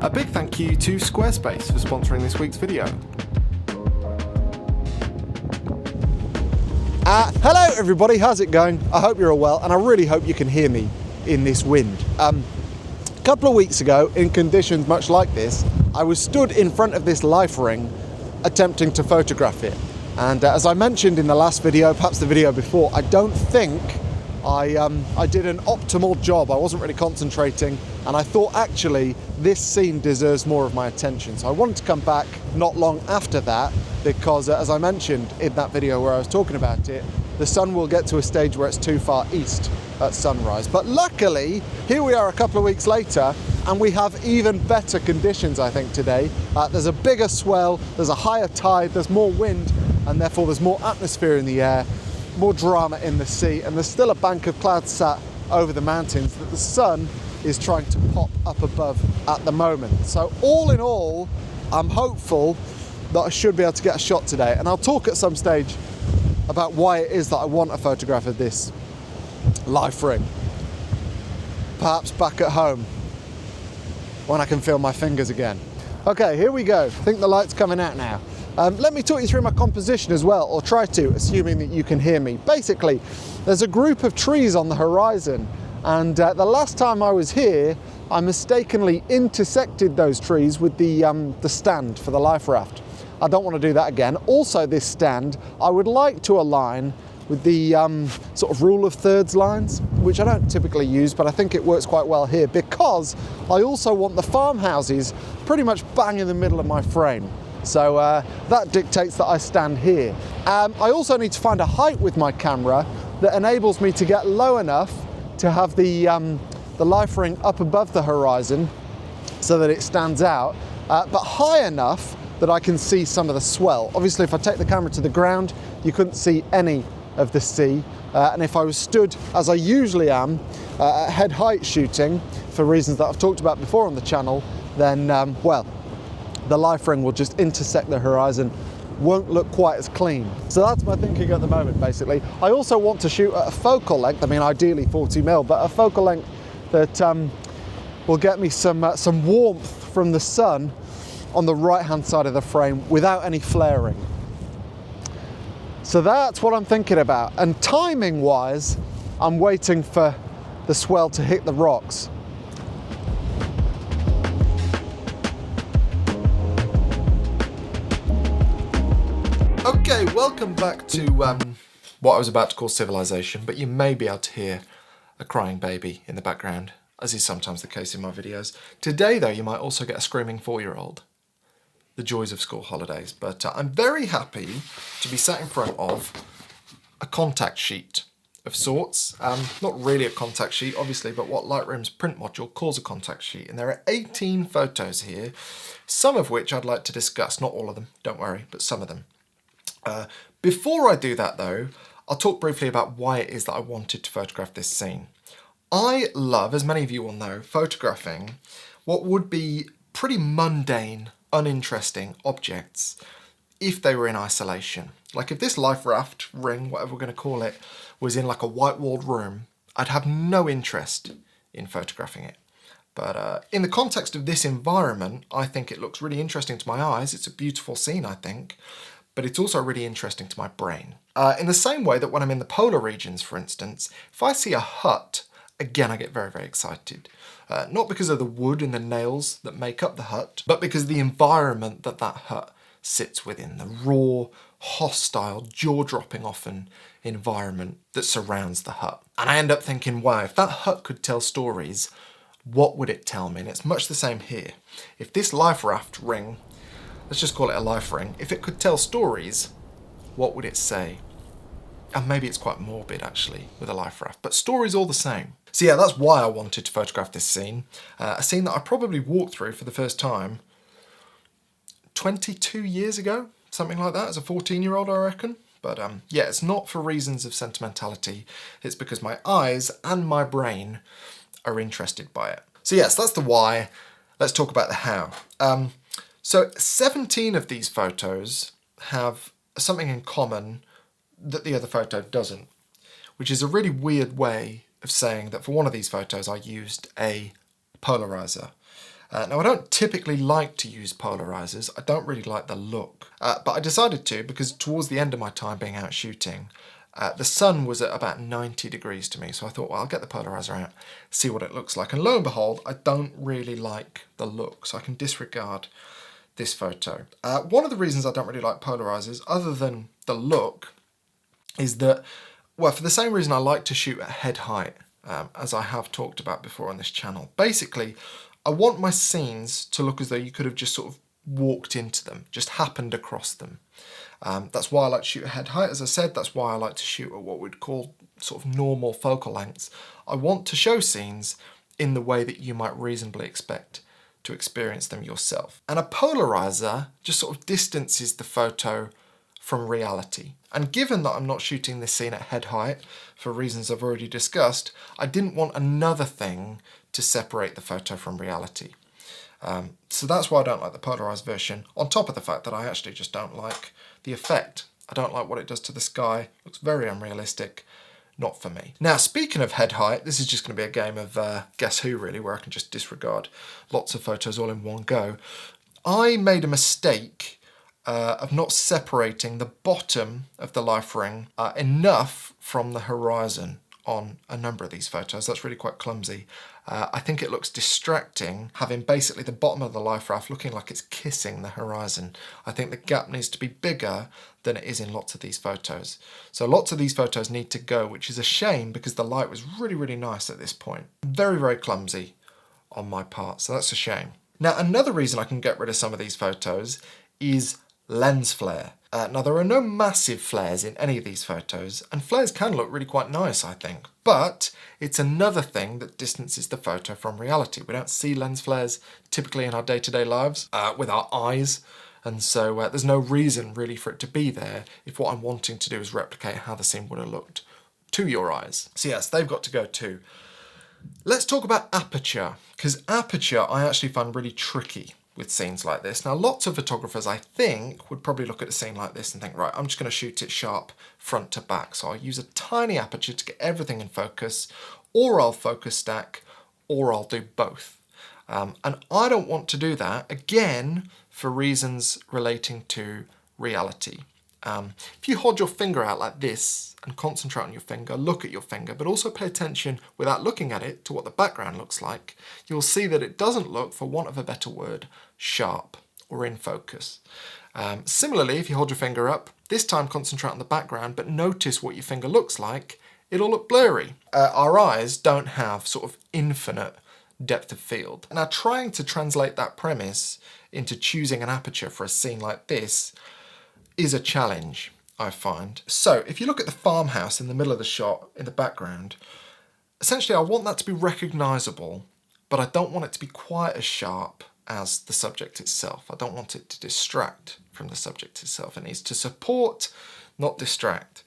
A big thank you to Squarespace for sponsoring this week's video. Hello everybody, how's it going? I hope you're all well, and I really hope you can hear me in this wind. A couple of weeks ago, in conditions much like this, I was stood in front of this life ring attempting to photograph it. And as I mentioned in the last video, perhaps the video before, I don't think I did an optimal job. I wasn't really concentrating, and I thought actually this scene deserves more of my attention. So I wanted to come back not long after that because as I mentioned in that video where I was talking about it, the sun will get to a stage where it's too far east at sunrise. But luckily, here we are a couple of weeks later, and we have even better conditions, I think, today. There's a bigger swell, there's a higher tide, there's more wind, and therefore there's more atmosphere in the air, more drama in the sea, and there's still a bank of clouds sat over the mountains that the sun is trying to pop up above at the moment. So all in all, I'm hopeful that I should be able to get a shot today, and I'll talk at some stage about why it is that I want a photograph of this life ring. Perhaps back at home when I can feel my fingers again. Okay, here we go. I think the light's coming out now. Let me talk you through my composition as well, or try to, assuming that you can hear me. Basically, there's a group of trees on the horizon, and the last time I was here, I mistakenly intersected those trees with the stand for the life raft. I don't want to do that again. Also, this stand, I would like to align with the sort of rule of thirds lines, which I don't typically use, but I think it works quite well here because I also want the farmhouses pretty much bang in the middle of my frame. So that dictates that I stand here. I also need to find a height with my camera that enables me to get low enough to have the life ring up above the horizon so that it stands out, but high enough that I can see some of the swell. Obviously, if I take the camera to the ground, you couldn't see any of the sea. And if I was stood, as I usually am, at head height shooting, for reasons that I've talked about before on the channel, then, well, the life ring will just intersect the horizon, won't look quite as clean. So that's my thinking at the moment, basically. I also want to shoot at a focal length, I mean, ideally 40mm, but a focal length that will get me some warmth from the sun on the right-hand side of the frame without any flaring. So that's what I'm thinking about. And timing-wise, I'm waiting for the swell to hit the rocks. Okay, welcome back to what I was about to call civilization, but you may be able to hear a crying baby in the background, as is sometimes the case in my videos. Today, though, you might also get a screaming 4-year-old. The joys of school holidays. But I'm very happy to be sat in front of a contact sheet of sorts. Not really a contact sheet, obviously, but what Lightroom's print module calls a contact sheet. And there are 18 photos here, some of which I'd like to discuss. Not all of them, don't worry, but some of them. Before I do that, though, I'll talk briefly about why it is that I wanted to photograph this scene. I love, as many of you will know, photographing what would be pretty mundane, uninteresting objects if they were in isolation. Like if this life raft ring, whatever we're going to call it, was in like a white-walled room, I'd have no interest in photographing it. But in the context of this environment, I think it looks really interesting to my eyes. It's a beautiful scene, I think, but it's also really interesting to my brain. In the same way that when I'm in the polar regions, for instance, if I see a hut, again, I get very, very excited. Not because of the wood and the nails that make up the hut, but because of the environment that that hut sits within, the raw, hostile, jaw-dropping often environment that surrounds the hut. And I end up thinking, wow, if that hut could tell stories, what would it tell me? And it's much the same here. If this life raft ring, let's just call it a life ring, if it could tell stories, what would it say? And maybe it's quite morbid, actually, with a life raft, but stories all the same. So yeah, that's why I wanted to photograph this scene. A scene that I probably walked through for the first time 22 years ago, something like that, as a 14-year-old, I reckon. But yeah, it's not for reasons of sentimentality. It's because my eyes and my brain are interested by it. So yes, that's the why. Let's talk about the how. So 17 of these photos have something in common that the other photo doesn't, which is a really weird way of saying that for one of these photos I used a polarizer. Now I don't typically like to use polarizers, I don't really like the look, but I decided to because towards the end of my time being out shooting, the sun was at about 90 degrees to me, so I thought, well, I'll get the polarizer out, see what it looks like, and lo and behold, I don't really like the look, so I can disregard this photo. One of the reasons I don't really like polarizers, other than the look, is that, well, for the same reason I like to shoot at head height, as I have talked about before on this channel. Basically, I want my scenes to look as though you could have just sort of walked into them, just happened across them. That's why I like to shoot at head height, as I said. That's why I like to shoot at what we'd call sort of normal focal lengths. I want to show scenes in the way that you might reasonably expect to experience them yourself. And a polarizer just sort of distances the photo from reality. And given that I'm not shooting this scene at head height, for reasons I've already discussed, I didn't want another thing to separate the photo from reality. So that's why I don't like the polarized version, on top of the fact that I actually just don't like the effect. I don't like what it does to the sky. It looks very unrealistic. Not for me. Now, speaking of head height, this is just going to be a game of Guess Who, really, where I can just disregard lots of photos all in one go. I made a mistake of not separating the bottom of the life ring enough from the horizon on a number of these photos. That's really quite clumsy. I think it looks distracting, having basically the bottom of the life raft looking like it's kissing the horizon. I think the gap needs to be bigger than it is in lots of these photos. So lots of these photos need to go, which is a shame because the light was really, really nice at this point. Very, very clumsy on my part, so that's a shame. Now, another reason I can get rid of some of these photos is lens flare. Now, there are no massive flares in any of these photos, and flares can look really quite nice, I think, but it's another thing that distances the photo from reality. We don't see lens flares typically in our day-to-day lives with our eyes, and so there's no reason really for it to be there if what I'm wanting to do is replicate how the scene would have looked to your eyes. So yes, they've got to go too. Let's talk about aperture, because aperture I actually find really tricky with scenes like this. Now, lots of photographers, I think, would probably look at a scene like this and think, right, I'm just going to shoot it sharp front to back. So I'll use a tiny aperture to get everything in focus, or I'll focus stack, or I'll do both. And I don't want to do that, again, for reasons relating to reality. If you hold your finger out like this and concentrate on your finger, look at your finger, but also pay attention without looking at it to what the background looks like, you'll see that it doesn't look, for want of a better word, sharp or in focus. Similarly, if you hold your finger up, this time concentrate on the background, but notice what your finger looks like, it'll look blurry. Our eyes don't have sort of infinite depth of field. Now, trying to translate that premise into choosing an aperture for a scene like this is a challenge, I find. So if you look at the farmhouse in the middle of the shot in the background, essentially I want that to be recognisable, but I don't want it to be quite as sharp as the subject itself. I don't want it to distract from the subject itself. It needs to support, not distract.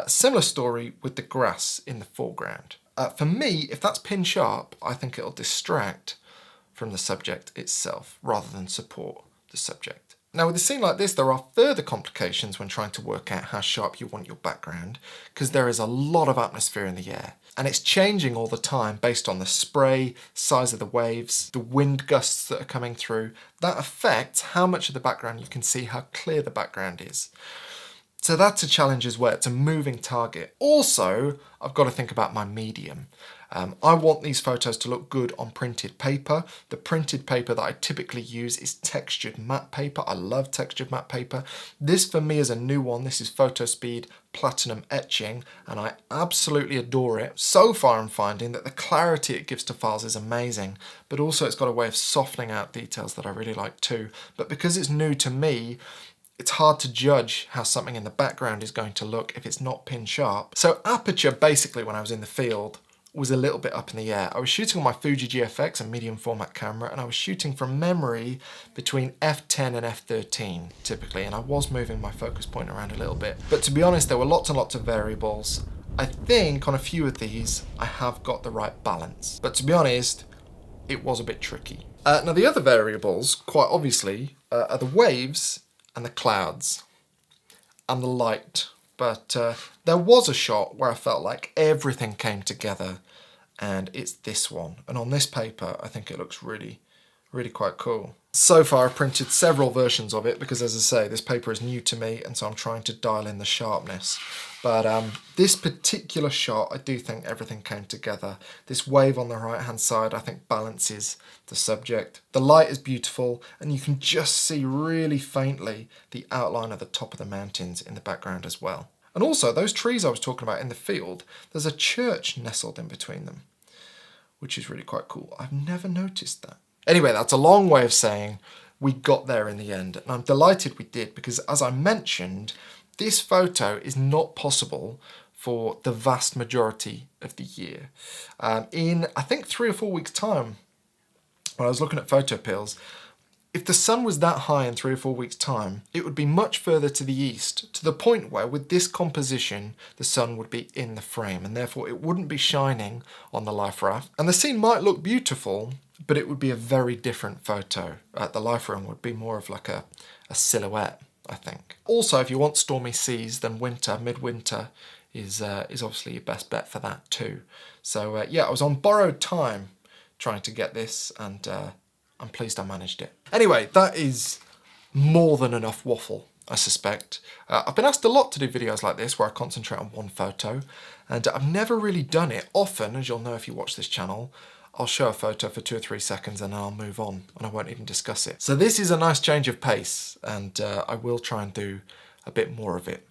Similar story with the grass in the foreground. For me, if that's pin sharp, I think it'll distract from the subject itself rather than support the subject. Now, with a scene like this, there are further complications when trying to work out how sharp you want your background, because there is a lot of atmosphere in the air, and it's changing all the time based on the spray, size of the waves, the wind gusts that are coming through. That affects how much of the background you can see, how clear the background is. So that's a challenge as well. It's a moving target. Also, I've got to think about my medium. I want these photos to look good on printed paper. The printed paper that I typically use is textured matte paper. I love textured matte paper. This for me is a new one. This is Photospeed Platinum Etching, and I absolutely adore it. So far I'm finding that the clarity it gives to files is amazing, but also it's got a way of softening out details that I really like too. But because it's new to me, it's hard to judge how something in the background is going to look if it's not pin sharp. So aperture, basically, when I was in the field, was a little bit up in the air. I was shooting on my Fuji GFX, a medium format camera, and I was shooting from memory between f10 and f13 typically, and I was moving my focus point around a little bit. But to be honest, there were lots and lots of variables. I think on a few of these, I have got the right balance. But to be honest, it was a bit tricky. Now the other variables, quite obviously, are the waves and the clouds and the light. But there was a shot where I felt like everything came together, and it's this one. And on this paper, I think it looks really, Really quite cool. So far I've printed several versions of it because, as I say, this paper is new to me and so I'm trying to dial in the sharpness. But this particular shot, I do think everything came together. This wave on the right hand side I think balances the subject. The light is beautiful and you can just see really faintly the outline of the top of the mountains in the background as well. And also those trees I was talking about in the field, there's a church nestled in between them, which is really quite cool. I've never noticed that. Anyway, that's a long way of saying we got there in the end, and I'm delighted we did because, as I mentioned, this photo is not possible for the vast majority of the year. In, I think, 3 or 4 weeks' time, when I was looking at photo pills, if the sun was that high in 3 or 4 weeks' time, it would be much further to the east, to the point where with this composition, the sun would be in the frame, and therefore it wouldn't be shining on the life raft. And the scene might look beautiful, but it would be a very different photo. The life room would be more of like a silhouette, I think. Also, if you want stormy seas, then winter, midwinter, is obviously your best bet for that too. So yeah, I was on borrowed time trying to get this, and I'm pleased I managed it. Anyway, that is more than enough waffle, I suspect. I've been asked a lot to do videos like this where I concentrate on one photo, and I've never really done it. Often, as you'll know if you watch this channel, I'll show a photo for 2 or 3 seconds and then I'll move on and I won't even discuss it. So this is a nice change of pace, and I will try and do a bit more of it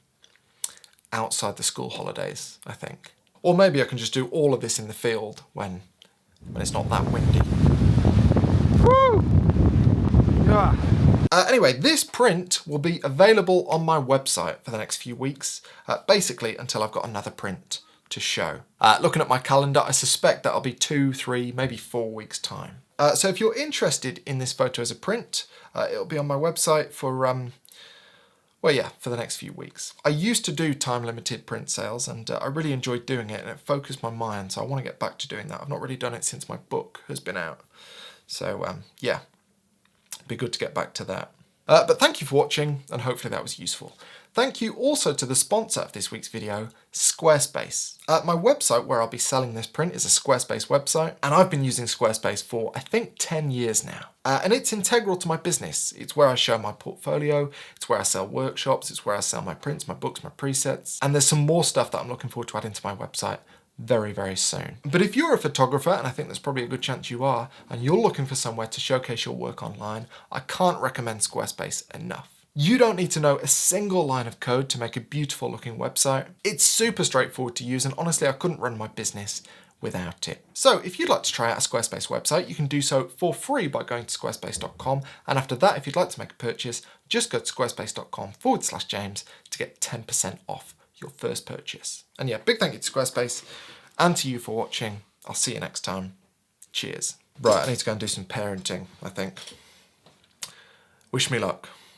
outside the school holidays, I think. Or maybe I can just do all of this in the field when it's not that windy. Woo! Yeah. Anyway, this print will be available on my website for the next few weeks, basically until I've got another print to show. Looking at my calendar, I suspect that'll be 2, 3, maybe 4 weeks' time. So if you're interested in this photo as a print, it'll be on my website for, well, yeah, for the next few weeks. I used to do time-limited print sales, and I really enjoyed doing it, and it focused my mind, so I want to get back to doing that. I've not really done it since my book has been out. So, yeah, it'd be good to get back to that. But thank you for watching, and hopefully that was useful. Thank you also to the sponsor of this week's video, Squarespace. My website where I'll be selling this print is a Squarespace website, and I've been using Squarespace for, I think, 10 years now. And it's integral to my business. It's where I show my portfolio, it's where I sell workshops, it's where I sell my prints, my books, my presets, and there's some more stuff that I'm looking forward to adding to my website very, very soon. But if you're a photographer, and I think there's probably a good chance you are, and you're looking for somewhere to showcase your work online, I can't recommend Squarespace enough. You don't need to know a single line of code to make a beautiful looking website. It's super straightforward to use, and honestly, I couldn't run my business without it. So if you'd like to try out a Squarespace website, you can do so for free by going to squarespace.com. And after that, if you'd like to make a purchase, just go to squarespace.com/James to get 10% off your first purchase. And yeah, big thank you to Squarespace and to you for watching. I'll see you next time. Cheers. Right, I need to go and do some parenting, I think. Wish me luck.